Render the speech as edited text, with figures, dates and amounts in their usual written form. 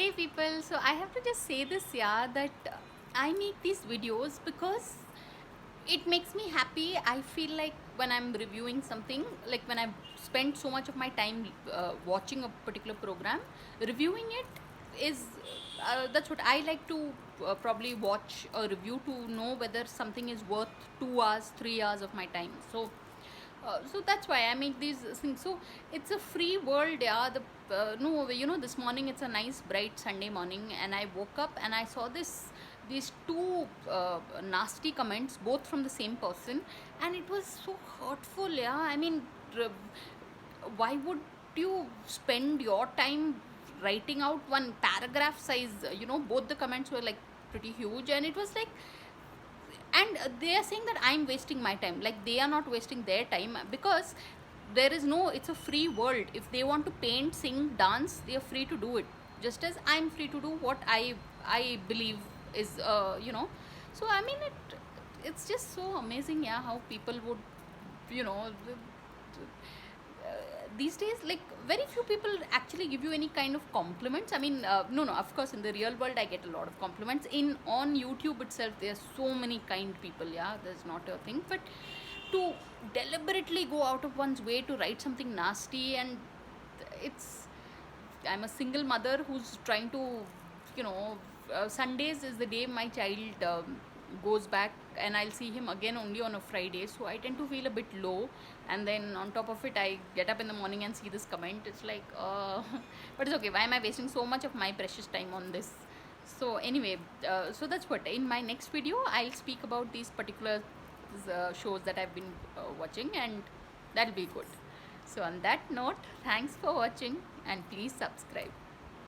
Hey people, so I have to just say this, yeah, that I make these videos because it makes me happy. I feel like when I'm reviewing something, like when I've spent so much of my time watching a particular program, reviewing it is that's what I like to probably watch a review to know whether something is worth 2 hours, 3 hours of my time. So that's why I make these things. So it's a free world, yeah. The no, this morning it's a nice bright Sunday morning, and I woke up and I saw these two nasty comments, both from the same person, and it was so hurtful, yeah. I mean, why would you spend your time writing out one paragraph size? Both the comments were like pretty huge, and it was like, and they are saying that I'm wasting my time. Like, they are not wasting their time, because there is no, it's a free world. If they want to paint, sing, dance, they are free to do it, just as I'm free to do what I believe is so I mean, it's just so amazing, yeah, how people would, you know the, these days, like, very few people actually give you any kind of compliments. I mean, no, of course, in the real world I get a lot of compliments. In On YouTube itself, there's so many kind people, yeah, there's not a thing. But to deliberately go out of one's way to write something nasty, and it's I'm a single mother who's trying to, Sundays is the day my child goes back, and I'll see him again only on a Friday. So I tend to feel a bit low, and then on top of it, I get up in the morning and see this comment. It's like, but it's okay. Why am I wasting so much of my precious time on this? So anyway, so that's what. In my next video, I'll speak about these particular shows that I've been watching, and that'll be good. So on that note, thanks for watching, and please subscribe.